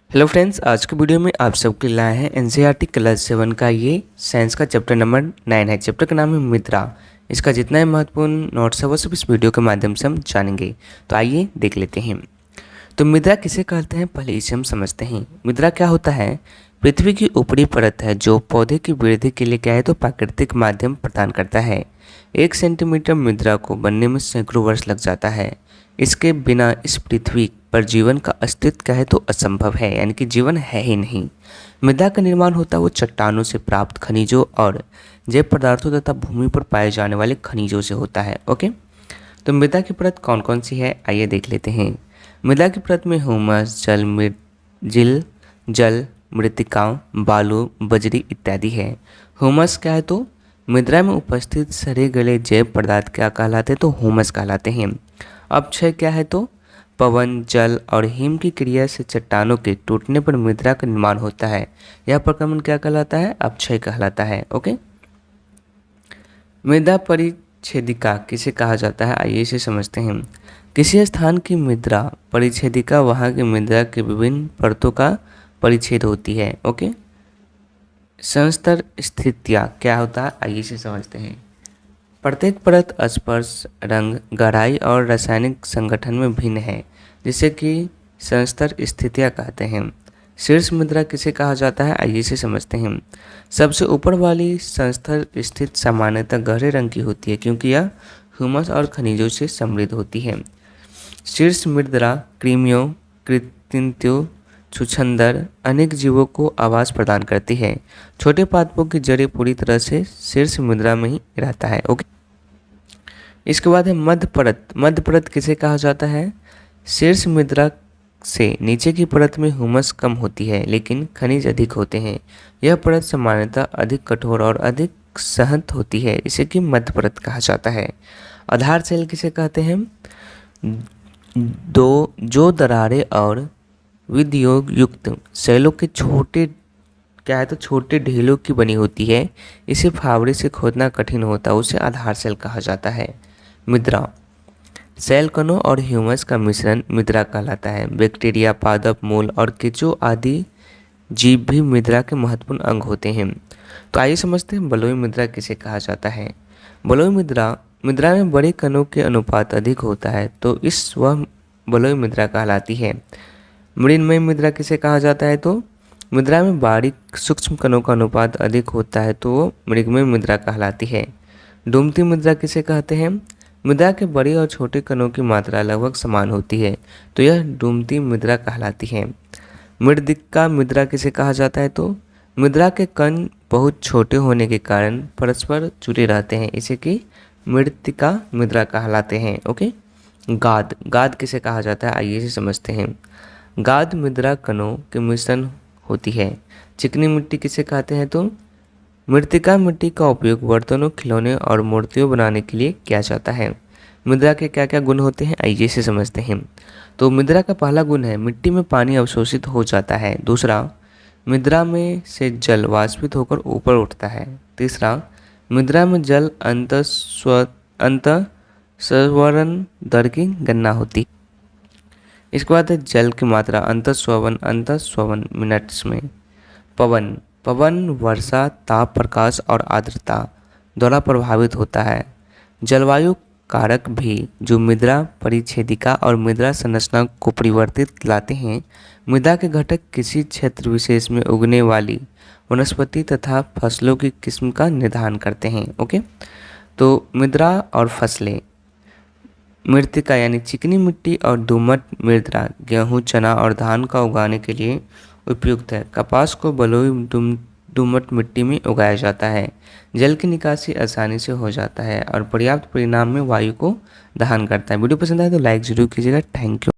Hello friends, आज के video में आप सबके लाए हैं एनसीईआरटी क्लास 7 का ये साइंस का चैप्टर नंबर 9 है। चैप्टर का नाम है मुद्रा। इसका जितना ही महत्वपूर्ण नोट्स है वो सब इस वीडियो के माध्यम से हम जानेंगे। तो आइए देख लेते हैं। तो मुद्रा किसे कहते हैं, पहले इसे हम समझते हैं। मुद्रा क्या होता है? पृथ्वी की ऊपरी परत है जो पौधे की वृद्धि के लिए क्या है तो प्राकृतिक माध्यम प्रदान करता है। 1 सेंटीमीटर मुद्रा को बनने में सैकड़ों वर्ष लग जाता है। इसके बिना इस पृथ्वी पर जीवन का अस्तित्व क्या है तो असंभव है, यानी कि जीवन है ही नहीं। मृदा का निर्माण होता है वो चट्टानों से प्राप्त खनिजों और जैव पदार्थों तथा भूमि पर पाए जाने वाले खनिजों से होता है। ओके, तो मृदा की परत कौन कौन सी है आइए देख लेते हैं। मृदा की परत में ह्यूमस, जल, मृत्तिकाओं, बालू, बजरी इत्यादि है। ह्यूमस क्या है तो मृदा में उपस्थित सड़े गले जैव पदार्थ क्या कहलाते हैं तो ह्यूमस कहलाते हैं। अपक्षय क्या है तो पवन, जल और हिम की क्रिया से चट्टानों के टूटने पर मृदा का निर्माण होता है। यह प्रक्रमण क्या कहलाता है? अपक्षय कहलाता है। ओके, मृदा परिच्छेदिका किसे कहा जाता है आइए इसे समझते हैं। किसी स्थान की मृदा परिच्छेदिका वहाँ की मृदा के विभिन्न परतों का परिच्छेद होती है। ओके, संस्तर स्थितियाँ क्या होता है आइए इसे समझते हैं। प्रत्येक परत स्पर्श, रंग, गहराई और रासायनिक संगठन में भिन्न है, जिसे कि संस्तर स्थितियाँ कहते हैं। शीर्ष मुद्रा किसे कहा जाता है आइए इसे समझते हैं। सबसे ऊपर वाली संस्तर स्थित सामान्यतः गहरे रंग की होती है क्योंकि यह ह्यूमस और खनिजों से समृद्ध होती है। शीर्ष मुद्रा कृमियों, कृंतकों, छुछंदर अनेक जीवों को आवास प्रदान करती है। छोटे पादपों की जड़ें पूरी तरह से शीर्ष मुद्रा में ही रहता है। ओके, इसके बाद है मध्य परत। मध्य परत किसे कहा जाता है? शीर्ष मुद्रा से नीचे की परत में ह्यूमस कम होती है लेकिन खनिज अधिक होते हैं। यह परत सामान्यतः अधिक कठोर और अधिक सहत होती है, इसे कि मध्य परत कहा जाता है। आधार सेल किसे कहते हैं? जो दरारें और विद्योग युक्त सेलों के छोटे क्या है तो छोटे ढेलों की बनी होती है। इसे फावड़े से खोदना कठिन होता है, उसे आधार सेल कहा जाता है। मुद्रा सेल कणों और ह्यूमस का मिश्रण मुद्रा कहलाता है। बैक्टीरिया, पादप, मूल और केंचुआ आदि जीव भी मुद्रा के महत्वपूर्ण अंग होते हैं। तो आइए समझते हैं बलुई मुद्रा किसे कहा जाता है। बलुई मुद्रा में बड़े कणों के अनुपात अधिक होता है तो वह बलुई मुद्रा कहलाती है। मृण्मयी मुद्रा किसे कहा जाता है तो मुद्रा में बारीक सूक्ष्म कणों का अनुपात अधिक होता है तो वो मृण्मयी मुद्रा कहलाती है। डुमती मुद्रा किसे कहते हैं? मुद्रा के बड़े और छोटे कणों की मात्रा लगभग समान होती है तो यह डुमती मुद्रा कहलाती है। मृत्तिका मुद्रा किसे कहा जाता है तो मुद्रा के कण बहुत छोटे होने के कारण परस्पर जुड़े रहते हैं, इसे कि मृत्तिका मुद्रा कहलाते हैं। ओके, गाद किसे कहा जाता है आइए इसे समझते हैं। गाद मुद्रा कणों के मिश्रण होती है। चिकनी मिट्टी किसे कहते हैं तो मृत्तिका मिट्टी का उपयोग बर्तनों, खिलौने और मूर्तियों बनाने के लिए किया जाता है। मुद्रा के क्या क्या गुण होते हैं आइए इसे समझते हैं। तो मुद्रा का पहला गुण है मिट्टी में पानी अवशोषित हो जाता है। दूसरा, मुद्रा में से जल वाष्पित होकर ऊपर उठता है। तीसरा, मुद्रा में जल अंतःस्रवण दर की गणना होती है। इसके बाद है जल की मात्रा अंतःस्रवण मिनट्स में। पवन वर्षा, ताप, प्रकाश और आर्द्रता द्वारा प्रभावित होता है। जलवायु कारक भी जो मृदा परिच्छेदिका और मृदा संरचना को परिवर्तित लाते हैं। मृदा के घटक किसी क्षेत्र विशेष में उगने वाली वनस्पति तथा फसलों की किस्म का निर्धारण करते हैं। ओके, तो मृदा और फसलें। मृत्तिका यानी चिकनी मिट्टी और दोमट मृदा गेहूं, चना और धान का उगाने के लिए उपयुक्त है। कपास को बलुई दोमट मिट्टी में उगाया जाता है। जल की निकासी आसानी से हो जाता है और पर्याप्त परिमाण में वायु को दहन करता है। वीडियो पसंद आए तो लाइक जरूर कीजिएगा। Thank you.